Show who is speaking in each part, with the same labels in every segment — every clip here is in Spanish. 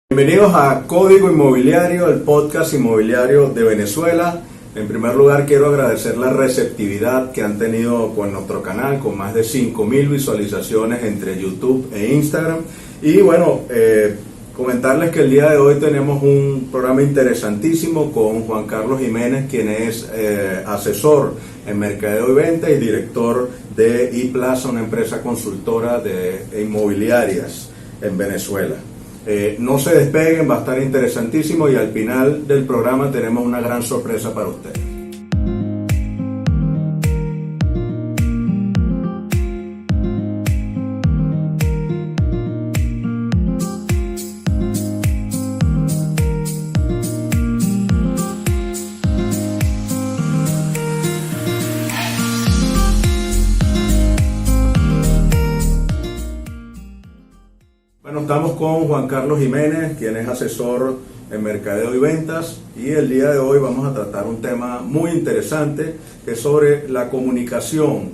Speaker 1: Bienvenidos a Código Inmobiliario, el podcast inmobiliario de Venezuela. En primer lugar, quiero agradecer la receptividad que han tenido con nuestro canal, con más de 5.000 visualizaciones entre YouTube e Instagram. Y bueno, comentarles que el día de hoy tenemos un programa interesantísimo con Juan Carlos Jiménez, quien es asesor en mercadeo y venta y director de iPlaza, una empresa consultora de inmobiliarias en Venezuela. No se despeguen, va a estar interesantísimo y al final del programa tenemos una gran sorpresa para ustedes. Bueno, estamos con Juan Carlos Jiménez, quien es asesor en mercadeo y ventas, y el día de hoy vamos a tratar un tema muy interesante que es sobre la comunicación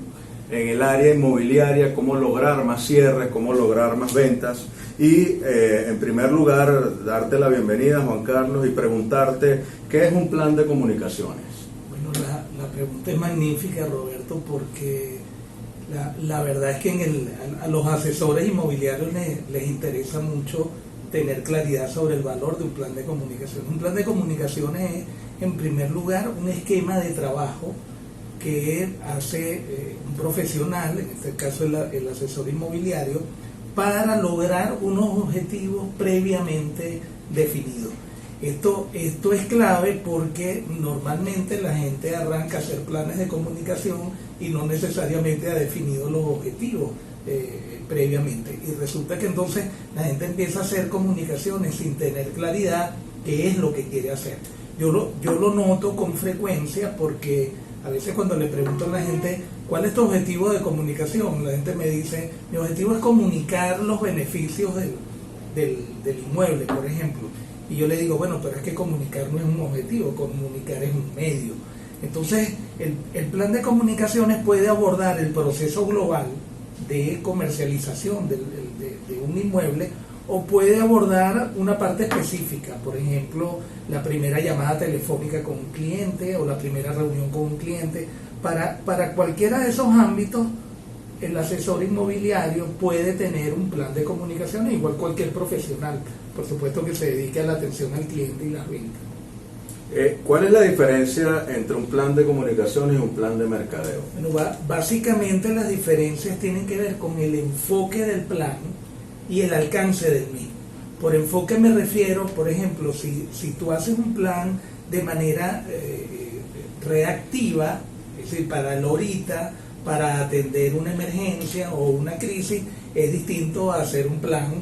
Speaker 1: en el área inmobiliaria, cómo lograr más cierres, cómo lograr más ventas. Y en primer lugar, darte la bienvenida, Juan Carlos, y preguntarte qué es un plan de comunicaciones.
Speaker 2: Bueno, la pregunta es magnífica, Roberto, porque la verdad es que a los asesores inmobiliarios les interesa mucho tener claridad sobre el valor de un plan de comunicación. Un plan de comunicaciones es, en primer lugar, un esquema de trabajo que hace un profesional, en este caso el asesor inmobiliario, para lograr unos objetivos previamente definidos. Esto es clave porque normalmente la gente arranca a hacer planes de comunicación y no necesariamente ha definido los objetivos previamente. Y resulta que entonces la gente empieza a hacer comunicaciones sin tener claridad qué es lo que quiere hacer. Yo lo noto con frecuencia porque a veces cuando le pregunto a la gente ¿cuál es tu objetivo de comunicación? La gente me dice, mi objetivo es comunicar los beneficios del inmueble, por ejemplo. Y yo le digo, bueno, pero es que comunicar no es un objetivo, comunicar es un medio. Entonces, el plan de comunicaciones puede abordar el proceso global de comercialización de un inmueble o puede abordar una parte específica, por ejemplo, la primera llamada telefónica con un cliente o la primera reunión con un cliente. Para cualquiera de esos ámbitos, el asesor inmobiliario puede tener un plan de comunicaciones, igual cualquier profesional, por supuesto, que se dedique a la atención al cliente y las ventas.
Speaker 1: ¿Cuál es la diferencia entre un plan de comunicaciones y un plan de mercadeo?
Speaker 2: Bueno, básicamente las diferencias tienen que ver con el enfoque del plan y el alcance del mismo. Por enfoque me refiero, por ejemplo, si tú haces un plan de manera reactiva, es decir, para el ahorita, para atender una emergencia o una crisis, es distinto a hacer un plan,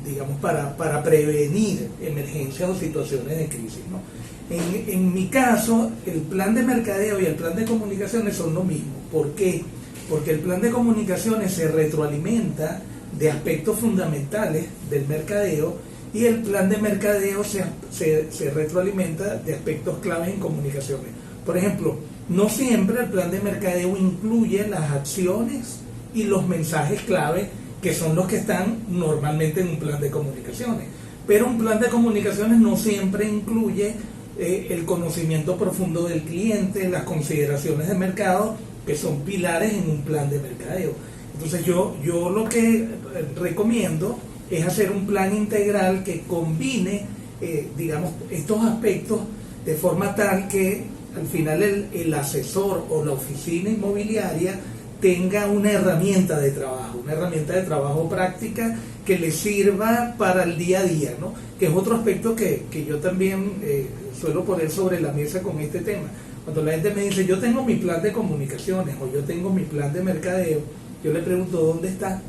Speaker 2: digamos, para prevenir emergencias o situaciones de crisis, ¿no? En mi caso, el plan de mercadeo y el plan de comunicaciones son lo mismo. ¿Por qué? Porque el plan de comunicaciones se retroalimenta de aspectos fundamentales del mercadeo y el plan de mercadeo se retroalimenta de aspectos claves en comunicaciones. Por ejemplo, no siempre el plan de mercadeo incluye las acciones y los mensajes clave que son los que están normalmente en un plan de comunicaciones. Pero un plan de comunicaciones no siempre incluye el conocimiento profundo del cliente, las consideraciones de mercado, que son pilares en un plan de mercadeo. Entonces yo lo que recomiendo es hacer un plan integral que combine, digamos, estos aspectos de forma tal que al final el asesor o la oficina inmobiliaria tenga una herramienta de trabajo práctica que le sirva para el día a día, ¿no? Que es otro aspecto que yo también suelo poner sobre la mesa con este tema. Cuando la gente me dice, yo tengo mi plan de comunicaciones o yo tengo mi plan de mercadeo, yo le pregunto, ¿dónde está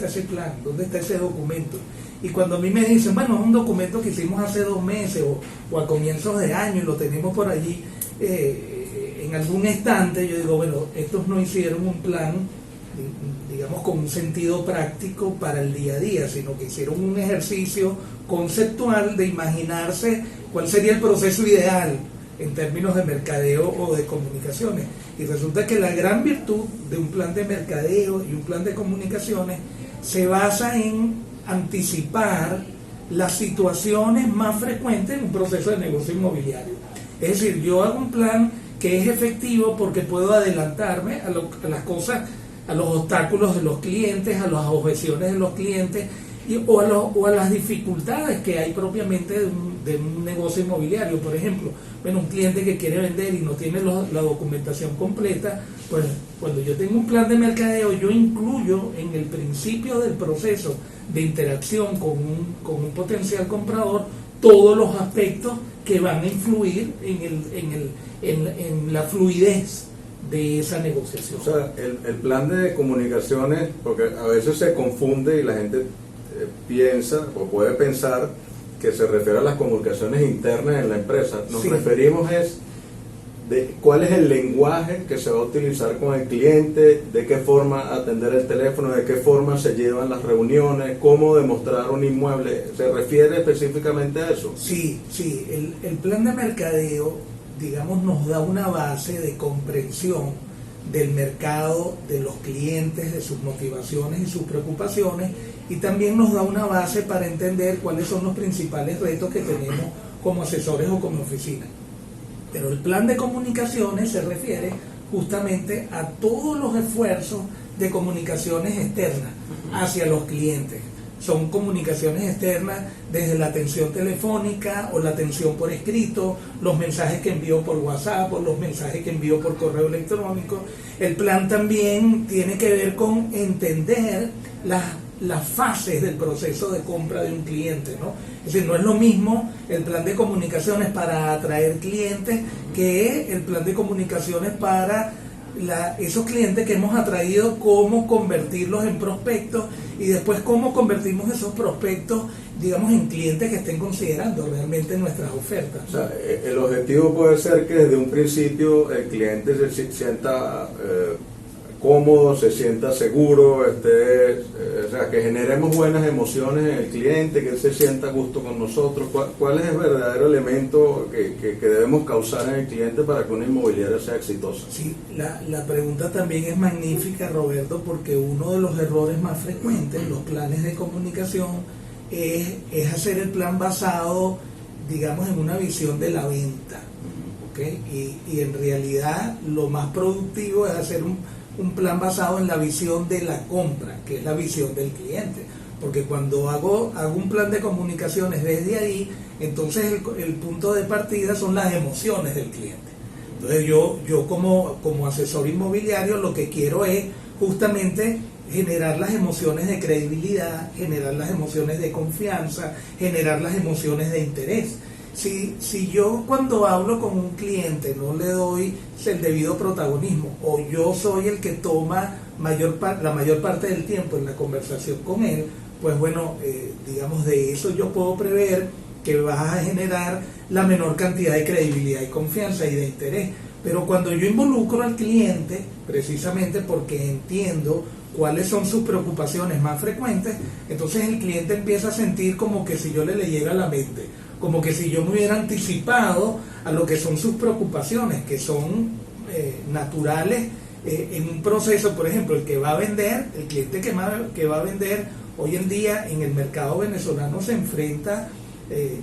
Speaker 2: ese plan? ¿Dónde está ese documento? Y cuando a mí me dicen, bueno, es un documento que hicimos hace 2 meses o a comienzos de año y lo tenemos por allí en algún estante, yo digo, bueno, estos no hicieron un plan, digamos, con un sentido práctico para el día a día, sino que hicieron un ejercicio conceptual de imaginarse cuál sería el proceso ideal en términos de mercadeo o de comunicaciones. Y resulta que la gran virtud de un plan de mercadeo y un plan de comunicaciones se basa en anticipar las situaciones más frecuentes en un proceso de negocio inmobiliario. Es decir, yo hago un plan que es efectivo porque puedo adelantarme a las cosas, a los obstáculos de los clientes, a las objeciones de los clientes o a las dificultades que hay propiamente de un negocio inmobiliario. Por ejemplo, bueno, un cliente que quiere vender y no tiene la documentación completa, pues cuando yo tengo un plan de mercadeo, yo incluyo en el principio del proceso de interacción con un potencial comprador todos los aspectos que van a influir en la fluidez de esa negociación.
Speaker 1: O sea, el plan de comunicaciones, porque a veces se confunde y la gente piensa o puede pensar que se refiere a las comunicaciones internas en la empresa. Nos referimos de cuál es el lenguaje que se va a utilizar con el cliente, de qué forma atender el teléfono, de qué forma se llevan las reuniones, cómo demostrar un inmueble. ¿Se refiere específicamente a eso?
Speaker 2: Sí, el plan de mercadeo, digamos, nos da una base de comprensión del mercado, de los clientes, de sus motivaciones y sus preocupaciones, y también nos da una base para entender cuáles son los principales retos que tenemos como asesores o como oficina. Pero el plan de comunicaciones se refiere justamente a todos los esfuerzos de comunicaciones externas hacia los clientes. Son comunicaciones externas desde la atención telefónica o la atención por escrito, los mensajes que envío por WhatsApp o los mensajes que envío por correo electrónico. El plan también tiene que ver con entender las fases del proceso de compra de un cliente, ¿no? Es decir, no es lo mismo el plan de comunicaciones para atraer clientes que el plan de comunicaciones para esos clientes que hemos atraído, cómo convertirlos en prospectos y después cómo convertimos esos prospectos, digamos, en clientes que estén considerando realmente nuestras ofertas. O sea,
Speaker 1: el objetivo puede ser que desde un principio el cliente se sienta cómodo, se sienta seguro, o sea, que generemos buenas emociones en el cliente, que él se sienta a gusto con nosotros. ¿Cuál es el verdadero elemento que debemos causar en el cliente para que una inmobiliaria sea exitosa?
Speaker 2: Sí, la pregunta también es magnífica, Roberto, porque uno de los errores más frecuentes en los planes de comunicación es hacer el plan basado, digamos, en una visión de la venta, ¿okay? Y en realidad lo más productivo es hacer un plan basado en la visión de la compra, que es la visión del cliente, porque cuando hago un plan de comunicaciones desde ahí, entonces el punto de partida son las emociones del cliente. Entonces yo como asesor inmobiliario lo que quiero es justamente generar las emociones de credibilidad, generar las emociones de confianza, generar las emociones de interés. Si yo cuando hablo con un cliente no le doy el debido protagonismo, o yo soy el que toma la mayor parte del tiempo en la conversación con él, pues bueno, digamos, de eso yo puedo prever que vas a generar la menor cantidad de credibilidad y confianza y de interés. Pero cuando yo involucro al cliente, precisamente porque entiendo cuáles son sus preocupaciones más frecuentes, entonces el cliente empieza a sentir como que si yo le leyera la mente, como que si yo me hubiera anticipado a lo que son sus preocupaciones, que son naturales en un proceso. Por ejemplo, el que va a vender, el cliente que va a vender hoy en día en el mercado venezolano se enfrenta,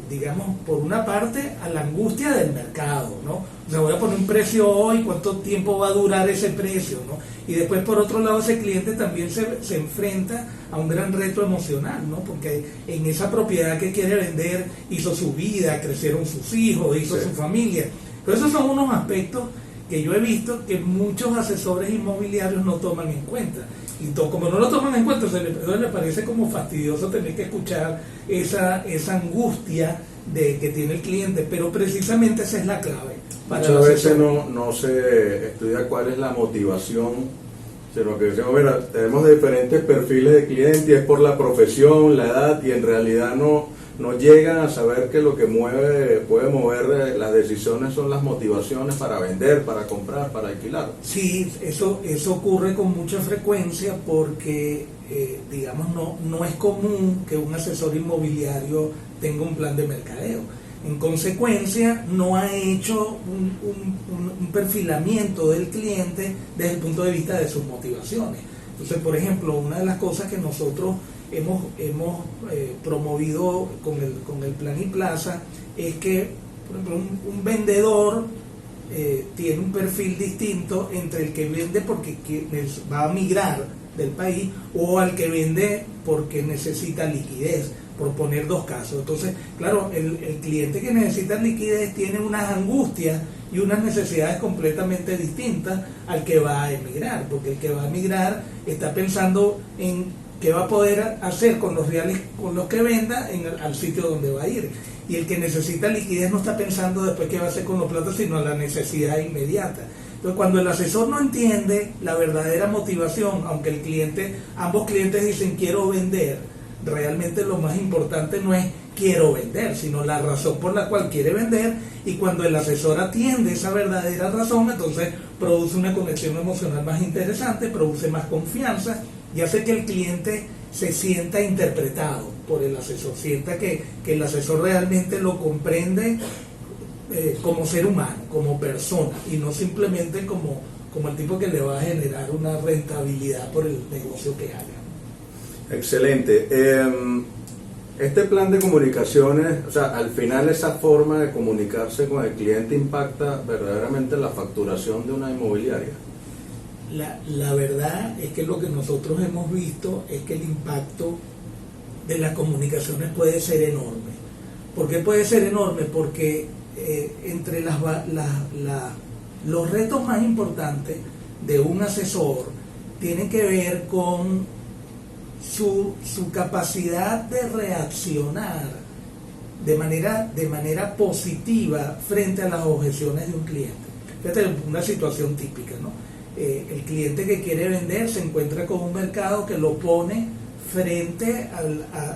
Speaker 2: digamos, por una parte a la angustia del mercado, ¿no? O sea, voy a poner un precio hoy, ¿cuánto tiempo va a durar ese precio, ¿no? Y después, por otro lado, ese cliente también se enfrenta a un gran reto emocional, ¿no? Porque en esa propiedad que quiere vender hizo su vida, crecieron sus hijos, hizo su familia. Pero esos son unos aspectos que yo he visto que muchos asesores inmobiliarios no toman en cuenta. Y como no lo toman en cuenta, le parece como fastidioso tener que escuchar esa angustia que tiene el cliente, pero precisamente esa es la clave.
Speaker 1: Muchas veces no se estudia cuál es la motivación, sino que decimos, mira, tenemos diferentes perfiles de clientes, y es por la profesión, la edad, y en realidad no llegan a saber que lo que puede mover las decisiones son las motivaciones para vender, para comprar, para alquilar.
Speaker 2: Sí, eso ocurre con mucha frecuencia porque, digamos, no es común que un asesor inmobiliario tenga un plan de mercadeo. En consecuencia, no ha hecho un perfilamiento del cliente desde el punto de vista de sus motivaciones. Entonces, por ejemplo, una de las cosas que nosotros hemos promovido con el Plan y Plaza es que, por ejemplo, un vendedor tiene un perfil distinto entre el que vende porque va a migrar del país o al que vende porque necesita liquidez, por poner dos casos. Entonces, claro, el cliente que necesita liquidez tiene unas angustias y unas necesidades completamente distintas al que va a emigrar, porque el que va a emigrar está pensando en qué va a poder hacer con los reales con los que venda al sitio donde va a ir. Y el que necesita liquidez no está pensando después qué va a hacer con los platos, sino la necesidad inmediata. Entonces, cuando el asesor no entiende la verdadera motivación, aunque ambos clientes dicen quiero vender, realmente lo más importante no es quiero vender, sino la razón por la cual quiere vender, y cuando el asesor atiende esa verdadera razón, entonces produce una conexión emocional más interesante, produce más confianza y hace que el cliente se sienta interpretado por el asesor, sienta que el asesor realmente lo comprende como ser humano, como persona, y no simplemente como el tipo que le va a generar una rentabilidad por el negocio que haga.
Speaker 1: Excelente. Este plan de comunicaciones, o sea, al final esa forma de comunicarse con el cliente impacta verdaderamente la facturación de una inmobiliaria.
Speaker 2: La verdad es que lo que nosotros hemos visto es que el impacto de las comunicaciones puede ser enorme. ¿Por qué puede ser enorme? Porque entre los retos más importantes de un asesor tienen que ver con su capacidad de reaccionar de manera positiva frente a las objeciones de un cliente. Fíjate, una situación típica, ¿no? El cliente que quiere vender se encuentra con un mercado que lo pone frente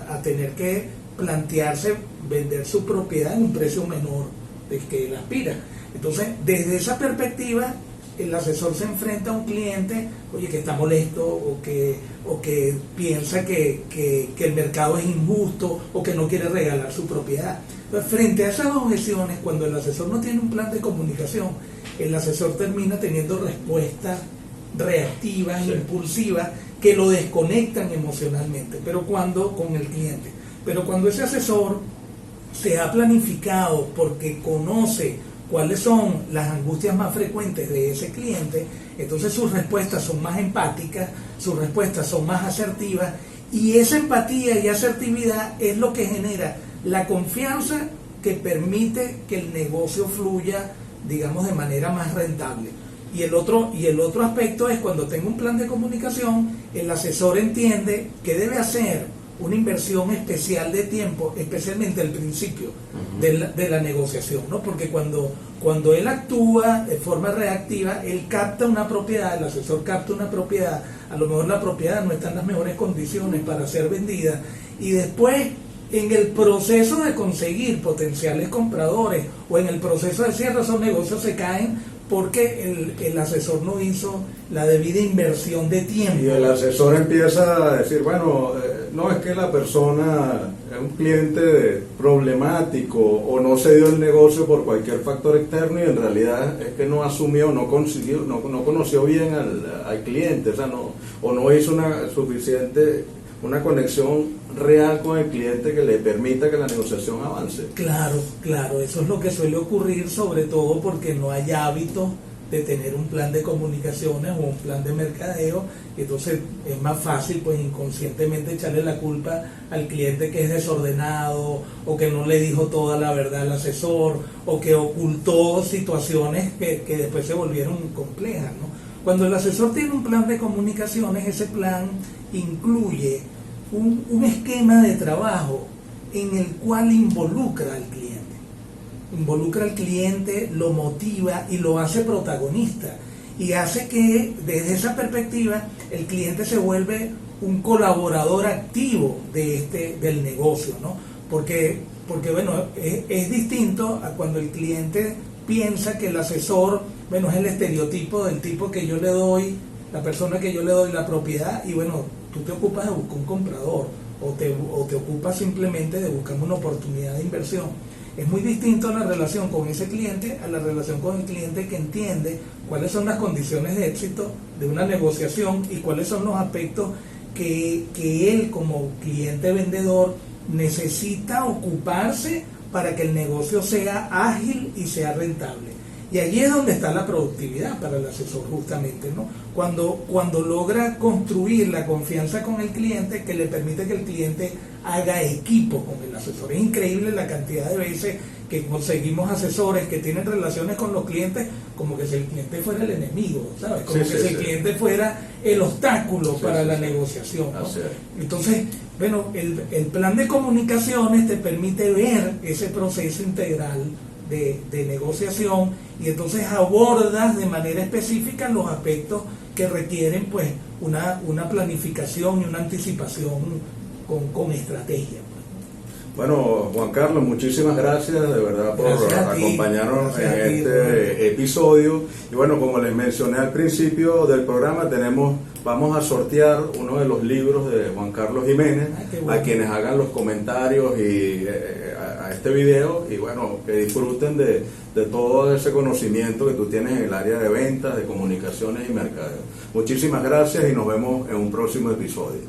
Speaker 2: a tener que plantearse vender su propiedad en un precio menor del que él aspira. Entonces, desde esa perspectiva, el asesor se enfrenta a un cliente, oye, que está molesto o que piensa que el mercado es injusto o que no quiere regalar su propiedad. Entonces, frente a esas objeciones, cuando el asesor no tiene un plan de comunicación, el asesor termina teniendo respuestas reactivas, sí, impulsivas, que lo desconectan emocionalmente, con el cliente. Pero cuando ese asesor se ha planificado porque conoce cuáles son las angustias más frecuentes de ese cliente, entonces sus respuestas son más empáticas, sus respuestas son más asertivas, y esa empatía y asertividad es lo que genera la confianza que permite que el negocio fluya, digamos, de manera más rentable. Y el otro aspecto es cuando tengo un plan de comunicación, el asesor entiende que debe hacer una inversión especial de tiempo, especialmente al principio de la negociación, ¿no? Porque cuando él actúa de forma reactiva, él capta una propiedad, el asesor capta una propiedad, a lo mejor la propiedad no está en las mejores condiciones para ser vendida, y después en el proceso de conseguir potenciales compradores o en el proceso de cierre, esos negocios se caen porque el asesor no hizo la debida inversión de tiempo.
Speaker 1: Y el asesor empieza a decir, bueno, no, es que la persona es un cliente problemático o no se dio el negocio por cualquier factor externo, y en realidad es que no asumió, no conoció bien al cliente, o no hizo una conexión real con el cliente que le permita que la negociación avance.
Speaker 2: Claro, eso es lo que suele ocurrir, sobre todo porque no hay hábito de tener un plan de comunicaciones o un plan de mercadeo. Entonces es más fácil, pues, inconscientemente echarle la culpa al cliente que es desordenado, o que no le dijo toda la verdad al asesor, o que ocultó situaciones que después se volvieron complejas, ¿no? Cuando el asesor tiene un plan de comunicaciones, ese plan incluye un esquema de trabajo en el cual involucra al cliente, lo motiva y lo hace protagonista, y hace que desde esa perspectiva el cliente se vuelve un colaborador activo del negocio, ¿no? Porque bueno, es distinto a cuando el cliente piensa que el asesor, bueno, es el estereotipo del tipo que yo le doy, la persona que yo le doy la propiedad, y bueno, tú te ocupas de buscar un comprador, o te ocupas simplemente de buscar una oportunidad de inversión. Es muy distinto la relación con ese cliente a la relación con el cliente que entiende cuáles son las condiciones de éxito de una negociación y cuáles son los aspectos que él como cliente vendedor necesita ocuparse para que el negocio sea ágil y sea rentable. Y allí es donde está la productividad para el asesor justamente, ¿no? Cuando logra construir la confianza con el cliente que le permite que el cliente haga equipo con el asesor. Es increíble la cantidad de veces que conseguimos asesores que tienen relaciones con los clientes como que si el cliente fuera el enemigo, ¿sabes? Como si el cliente fuera el obstáculo para la negociación, ¿no? Entonces, bueno, el plan de comunicaciones te permite ver ese proceso integral de negociación y entonces abordas de manera específica los aspectos que requieren pues una planificación y una anticipación con estrategia.
Speaker 1: Bueno, Juan Carlos, muchísimas gracias de verdad por acompañarnos en este episodio. Y bueno, como les mencioné al principio del programa, vamos a sortear uno de los libros de Juan Carlos Jiménez a quienes hagan los comentarios y a este video y bueno, que disfruten de todo ese conocimiento que tú tienes en el área de ventas, de comunicaciones y mercadeo. Muchísimas gracias y nos vemos en un próximo episodio.